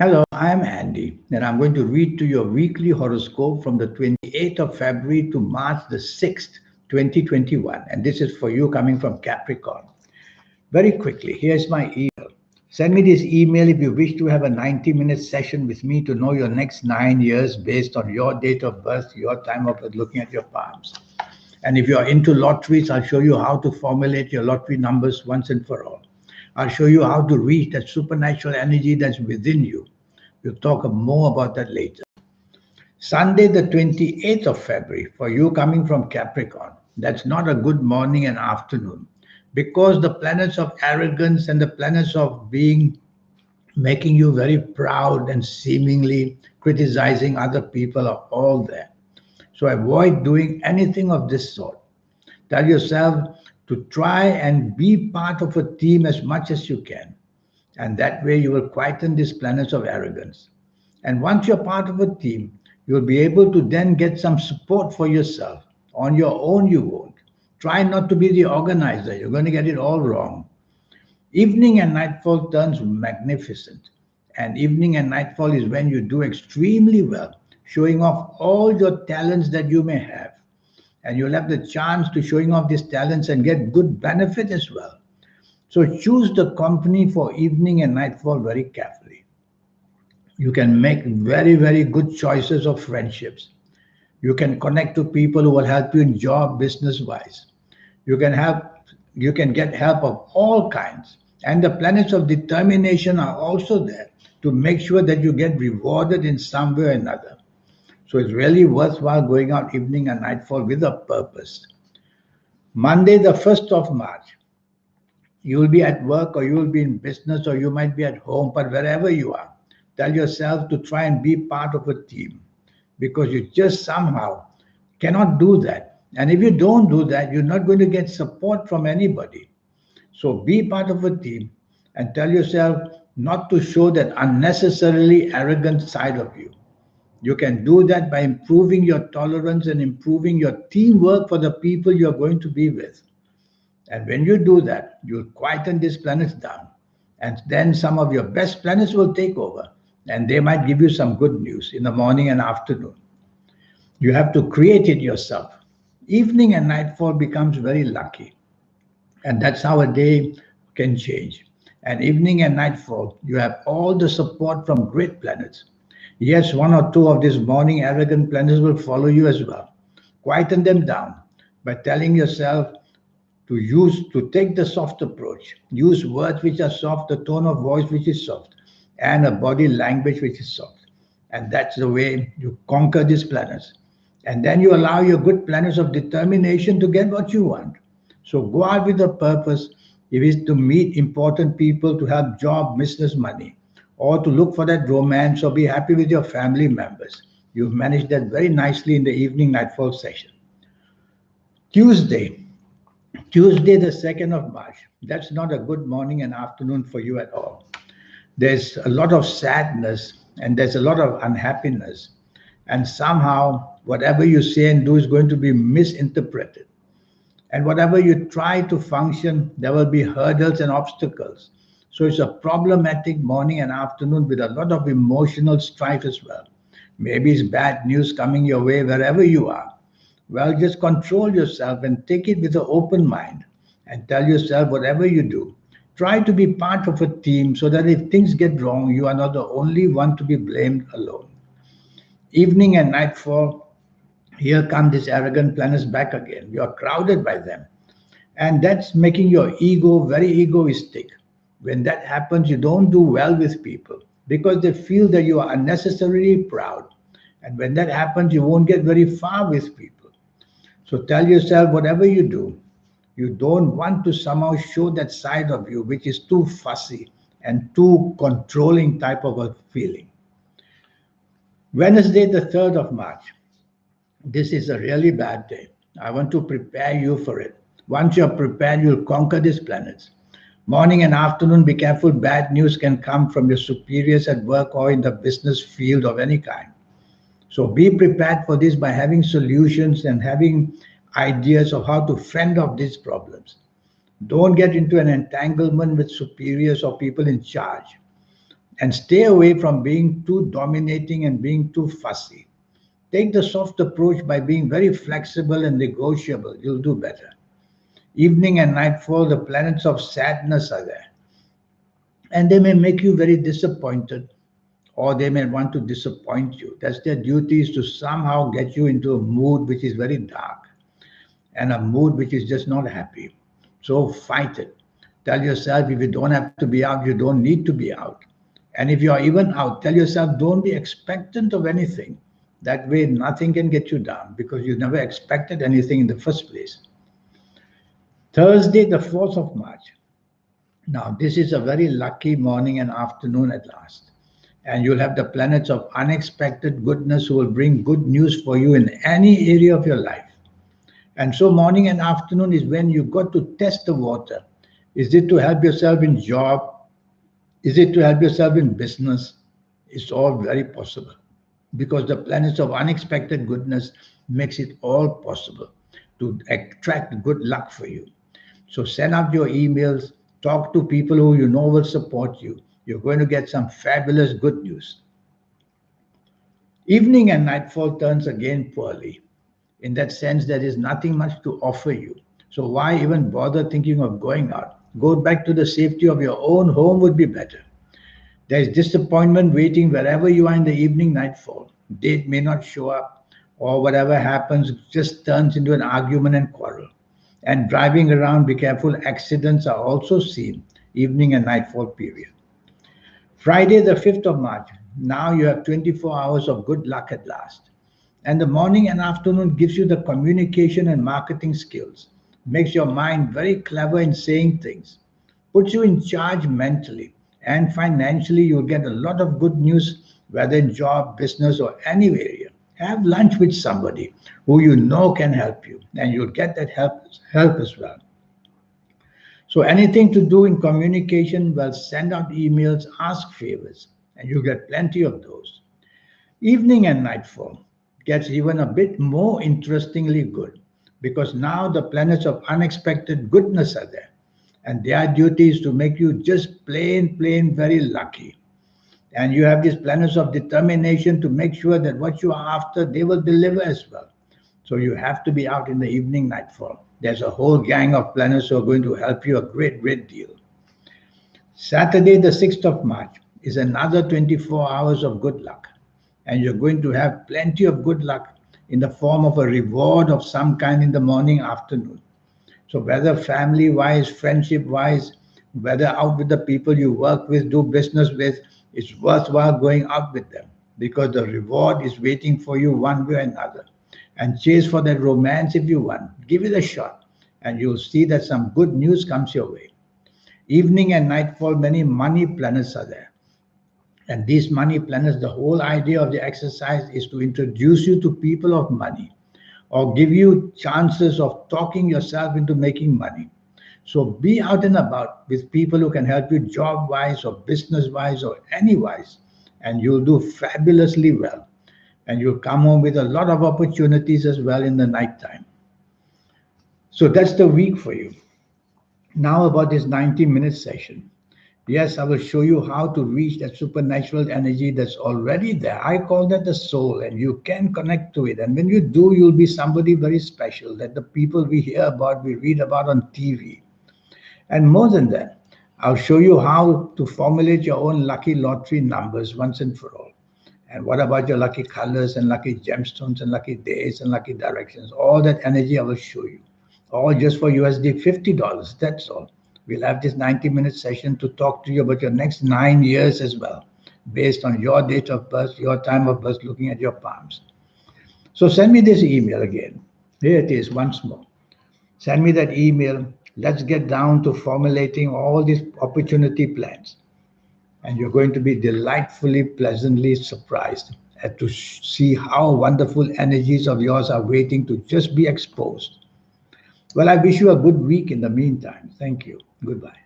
Hello, I'm Andy, and I'm going to read to your weekly horoscope from the 28th of February to March the 6th, 2021. And this is for you coming from Capricorn. Very quickly, here's my email. Send me this email if you wish to have a 90-minute session with me to know your next 9 years based on your date of birth, your time of birth, looking at your palms. And if you're into lotteries, I'll show you how to formulate your lottery numbers once and for all. I'll show you how to reach that supernatural energy that's within you. We'll talk more about that later. Sunday, the 28th of February, for you coming from Capricorn, that's not a good morning and afternoon because the planets of arrogance and the planets of being making you very proud and seemingly criticizing other people are all there. So avoid doing anything of this sort. Tell yourself to try and be part of a team as much as you can. And that way you will quieten these planets of arrogance. And once you're part of a team, you'll be able to then get some support for yourself. On your own, you won't. Try not to be the organizer. You're going to get it all wrong. Evening and nightfall turns magnificent. And evening and nightfall is when you do extremely well, showing off all your talents that you may have. And you'll have the chance to showing off these talents and get good benefit as well. So choose the company for evening and nightfall very carefully. You can make very, very good choices of friendships. You can connect to people who will help you in job, business wise. You can have you can get help of all kinds. And the planets of determination are also there to make sure that you get rewarded in some way or another. So it's really worthwhile going out evening and nightfall with a purpose. Monday, the 1st of March, you will be at work or you will be in business or you might be at home, but wherever you are, tell yourself to try and be part of a team because you just somehow cannot do that. And if you don't do that, you're not going to get support from anybody. So be part of a team and tell yourself not to show that unnecessarily arrogant side of you. You can do that by improving your tolerance and improving your teamwork for the people you're going to be with. And when you do that, you'll quieten these planets down. And then some of your best planets will take over. And they might give you some good news in the morning and afternoon. You have to create it yourself. Evening and nightfall becomes very lucky. And that's how a day can change. And evening and nightfall, you have all the support from great planets. Yes, one or two of these morning arrogant planets will follow you as well. Quieten them down by telling yourself to take the soft approach. Use words which are soft, a tone of voice which is soft, and a body language which is soft. And that's the way you conquer these planets. And then you allow your good planets of determination to get what you want. So go out with a purpose. If it's to meet important people, to have job, business, money, or to look for that romance or be happy with your family members. You've managed that very nicely in the evening nightfall session. Tuesday, Tuesday, the 2nd of March. That's not a good morning and afternoon for you at all. There's a lot of sadness and there's a lot of unhappiness. And somehow, whatever you say and do is going to be misinterpreted. And whatever you try to function, there will be hurdles and obstacles. So it's a problematic morning and afternoon with a lot of emotional strife as well. Maybe it's bad news coming your way wherever you are. Well, just control yourself and take it with an open mind and tell yourself whatever you do, try to be part of a team so that if things get wrong, you are not the only one to be blamed alone. Evening and nightfall, here come these arrogant planets back again. You are crowded by them. And that's making your ego very egoistic. When that happens, you don't do well with people because they feel that you are unnecessarily proud. And when that happens, you won't get very far with people. So tell yourself whatever you do, you don't want to somehow show that side of you which is too fussy and too controlling type of a feeling. Wednesday, the 3rd of March. This is a really bad day. I want to prepare you for it. Once you're prepared, you'll conquer these planets. Morning and afternoon, be careful. Bad news can come from your superiors at work or in the business field of any kind. So be prepared for this by having solutions and having ideas of how to fend off these problems. Don't get into an entanglement with superiors or people in charge. And stay away from being too dominating and being too fussy. Take the soft approach by being very flexible and negotiable. You'll do better. Evening and nightfall, the planets of sadness are there. And they may make you very disappointed, or they may want to disappoint you. That's their duty, is to somehow get you into a mood which is very dark and a mood which is just not happy. So fight it. Tell yourself if you don't have to be out, you don't need to be out. And if you are even out, tell yourself don't be expectant of anything. That way, nothing can get you down because you never expected anything in the first place. Thursday, the 4th of March. Now, this is a very lucky morning and afternoon at last. And you'll have the planets of unexpected goodness who will bring good news for you in any area of your life. And so, morning and afternoon is when you got to test the water. Is it to help yourself in job? Is it to help yourself in business? It's all very possible because the planets of unexpected goodness makes it all possible to attract good luck for you. So send out your emails, talk to people who you know will support you. You're going to get some fabulous good news. Evening and nightfall turns again poorly. In that sense, there is nothing much to offer you. So why even bother thinking of going out? Go back to the safety of your own home would be better. There is disappointment waiting wherever you are in the evening nightfall. Date may not show up, or whatever happens just turns into an argument and quarrel. And driving around, be careful, accidents are also seen, evening and nightfall period. Friday, the 5th of March. Now you have 24 hours of good luck at last. And the morning and afternoon gives you the communication and marketing skills, makes your mind very clever in saying things, puts you in charge mentally, and financially you'll get a lot of good news, whether in job, business, or any area. Have lunch with somebody who you know can help you, and you'll get that help as well. So anything to do in communication, well, send out emails, ask favors, and you get plenty of those. Evening and nightfall gets even a bit more interestingly good because now the planets of unexpected goodness are there. And their duty is to make you just plain very lucky. And you have these planets of determination to make sure that what you are after, they will deliver as well. So you have to be out in the evening nightfall. There's a whole gang of planets who are going to help you a great deal. Saturday, the 6th of March, is another 24 hours of good luck. And you're going to have plenty of good luck in the form of a reward of some kind in the morning, afternoon. So whether family-wise, friendship-wise, whether out with the people you work with, do business with, it's worthwhile going out with them because the reward is waiting for you one way or another. And chase for that romance if you want. Give it a shot and you'll see that some good news comes your way. Evening and nightfall, many money planets are there. And these money planets, the whole idea of the exercise is to introduce you to people of money or give you chances of talking yourself into making money. So be out and about with people who can help you job-wise or business-wise or any-wise, and you'll do fabulously well. And you'll come home with a lot of opportunities as well in the nighttime. So that's the week for you. Now about this 90-minute session. Yes, I will show you how to reach that supernatural energy that's already there. I call that the soul, and you can connect to it. And when you do, you'll be somebody very special that the people we hear about, we read about on TV. And more than that, I'll show you how to formulate your own lucky lottery numbers once and for all. And what about your lucky colors and lucky gemstones and lucky days and lucky directions? All that energy I will show you. All just for USD $50. That's all. We'll have this 90-minute session to talk to you about your next 9 years as well, based on your date of birth, your time of birth, looking at your palms. So send me this email again. Here it is once more. Send me that email. Let's get down to formulating all these opportunity plans. And you're going to be delightfully, pleasantly surprised to see how wonderful energies of yours are waiting to just be exposed. Well, I wish you a good week in the meantime. Thank you. Goodbye.